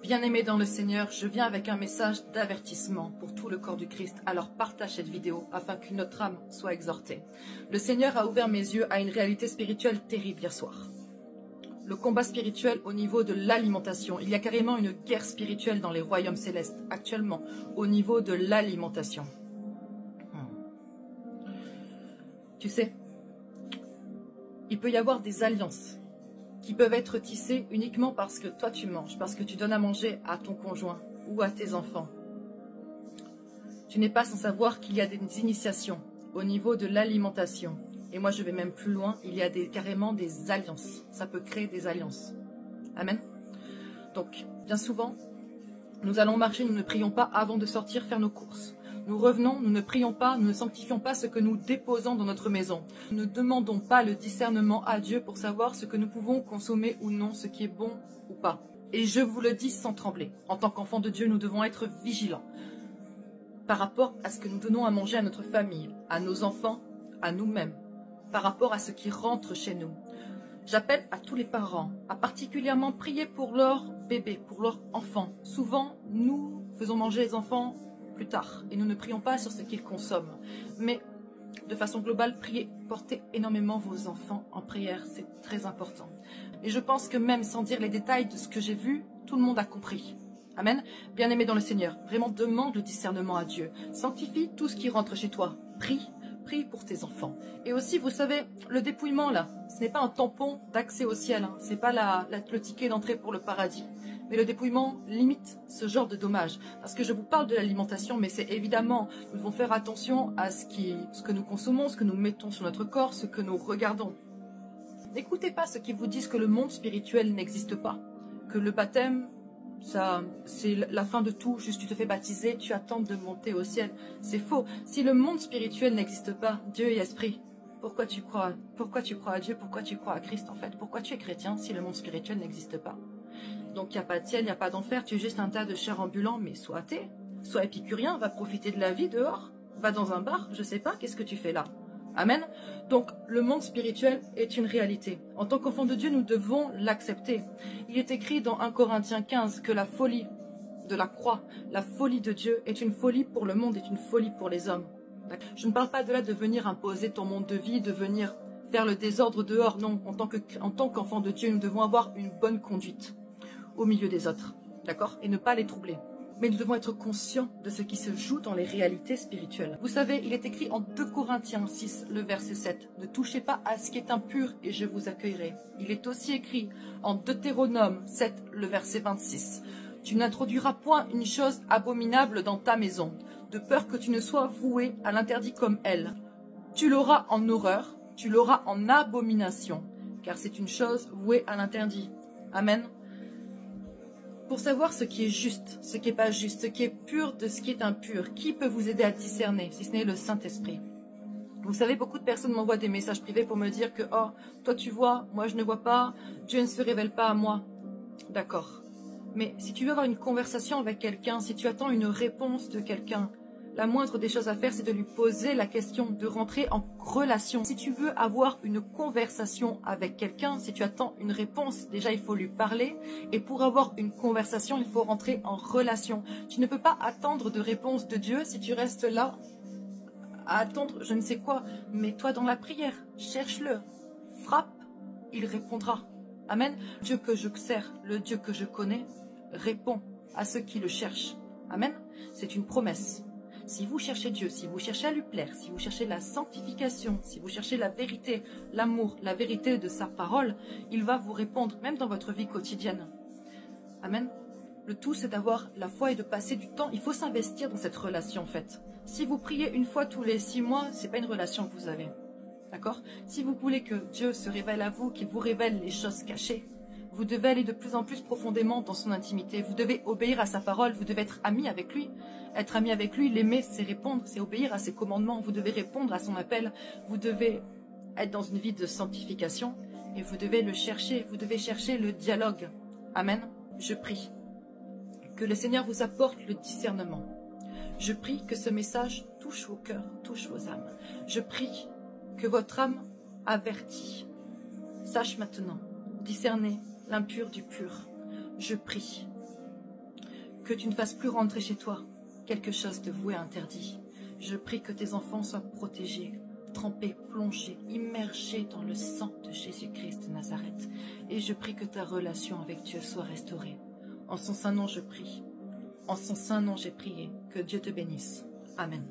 Bien-aimés dans le Seigneur, je viens avec un message d'avertissement pour tout le corps du Christ. Alors partage cette vidéo afin qu'une autre âme soit exhortée. Le Seigneur a ouvert mes yeux à une réalité spirituelle terrible hier soir. Le combat spirituel au niveau de l'alimentation. Il y a carrément une guerre spirituelle dans les royaumes célestes actuellement au niveau de l'alimentation. Tu sais, il peut y avoir des alliances qui peuvent être tissées uniquement parce que toi tu manges, parce que tu donnes à manger à ton conjoint ou à tes enfants. Tu n'es pas sans savoir qu'il y a des initiations au niveau de l'alimentation. Et moi je vais même plus loin, il y a carrément des alliances. Ça peut créer des alliances. Amen. Donc, bien souvent, nous allons marcher, nous ne prions pas avant de sortir faire nos courses. Nous revenons, nous ne prions pas, nous ne sanctifions pas ce que nous déposons dans notre maison. Nous ne demandons pas le discernement à Dieu pour savoir ce que nous pouvons consommer ou non, ce qui est bon ou pas. Et je vous le dis sans trembler. En tant qu'enfants de Dieu, nous devons être vigilants par rapport à ce que nous donnons à manger à notre famille, à nos enfants, à nous-mêmes, par rapport à ce qui rentre chez nous. J'appelle à tous les parents à particulièrement prier pour leurs bébés, pour leurs enfants. Souvent, nous faisons manger les enfants plus tard et nous ne prions pas sur ce qu'ils consomment. Mais de façon globale, priez, portez énormément vos enfants en prière, c'est très important. Et je pense que même sans dire les détails de ce que j'ai vu, tout le monde a compris. Amen. Bien-aimé dans le Seigneur, vraiment demande le discernement à Dieu. Sanctifie tout ce qui rentre chez toi. Prie pour tes enfants. Et aussi, vous savez, le dépouillement là, ce n'est pas un tampon d'accès au ciel, hein. Ce n'est pas le ticket d'entrée pour le paradis. Mais le dépouillement limite ce genre de dommages. Parce que je vous parle de l'alimentation, mais c'est évidemment, nous devons faire attention à ce que nous consommons, ce que nous mettons sur notre corps, ce que nous regardons. N'écoutez pas ceux qui vous disent que le monde spirituel n'existe pas, que le baptême, ça, c'est la fin de tout, juste tu te fais baptiser, tu attends de monter au ciel. C'est faux. Si le monde spirituel n'existe pas, Dieu est esprit, pourquoi tu crois à Dieu, pourquoi tu crois à Christ en fait? Pourquoi tu es chrétien si le monde spirituel n'existe pas? Donc il n'y a pas de ciel, il n'y a pas d'enfer, tu es juste un tas de chair ambulant, mais sois athée, sois épicurien, va profiter de la vie dehors, va dans un bar, je sais pas, qu'est-ce que tu fais là? Amen. Donc, le monde spirituel est une réalité. En tant qu'enfant de Dieu, nous devons l'accepter. Il est écrit dans 1 Corinthiens 15 que la folie de la croix, la folie de Dieu est une folie pour le monde, est une folie pour les hommes. Je ne parle pas de là de venir imposer ton monde de vie, de venir faire le désordre dehors. Non, en tant qu'enfant de Dieu, nous devons avoir une bonne conduite au milieu des autres. D'accord? Et ne pas les troubler. Mais nous devons être conscients de ce qui se joue dans les réalités spirituelles. Vous savez, il est écrit en 2 Corinthiens 6, le verset 7. Ne touchez pas à ce qui est impur et je vous accueillerai. Il est aussi écrit en Deutéronome 7, le verset 26. Tu n'introduiras point une chose abominable dans ta maison, de peur que tu ne sois voué à l'interdit comme elle. Tu l'auras en horreur, tu l'auras en abomination, car c'est une chose vouée à l'interdit. Amen. Pour savoir ce qui est juste, ce qui n'est pas juste, ce qui est pur de ce qui est impur, qui peut vous aider à discerner, si ce n'est le Saint-Esprit? Vous savez, beaucoup de personnes m'envoient des messages privés pour me dire que « Oh, toi tu vois, moi je ne vois pas, Dieu ne se révèle pas à moi. » D'accord. Mais si tu veux avoir une conversation avec quelqu'un, si tu attends une réponse de quelqu'un, la moindre des choses à faire, c'est de lui poser la question, de rentrer en relation. Si tu veux avoir une conversation avec quelqu'un, si tu attends une réponse, déjà il faut lui parler. Et pour avoir une conversation, il faut rentrer en relation. Tu ne peux pas attendre de réponse de Dieu si tu restes là à attendre je ne sais quoi. Mets-toi dans la prière, cherche-le, frappe, il répondra. Amen. Le Dieu que je sers, le Dieu que je connais, répond à ceux qui le cherchent. Amen. C'est une promesse. Si vous cherchez Dieu, si vous cherchez à lui plaire, si vous cherchez la sanctification, si vous cherchez la vérité, l'amour, la vérité de sa parole, il va vous répondre, même dans votre vie quotidienne. Amen. Le tout, c'est d'avoir la foi et de passer du temps. Il faut s'investir dans cette relation, en fait. Si vous priez une fois tous les 6 mois, ce n'est pas une relation que vous avez. D'accord? Si vous voulez que Dieu se révèle à vous, qu'il vous révèle les choses cachées, vous devez aller de plus en plus profondément dans son intimité. Vous devez obéir à sa parole. Vous devez être ami avec lui. Être ami avec lui, l'aimer, c'est répondre, c'est obéir à ses commandements. Vous devez répondre à son appel. Vous devez être dans une vie de sanctification et vous devez le chercher. Vous devez chercher le dialogue. Amen. Je prie que le Seigneur vous apporte le discernement. Je prie que ce message touche vos cœurs, touche vos âmes. Je prie que votre âme avertie sache maintenant discerner l'impur du pur. Je prie que tu ne fasses plus rentrer chez toi quelque chose de voué interdit. Je prie que tes enfants soient protégés, trempés, plongés, immergés dans le sang de Jésus-Christ de Nazareth. Et je prie que ta relation avec Dieu soit restaurée. En son saint nom, je prie. En son saint nom, j'ai prié. Que Dieu te bénisse. Amen.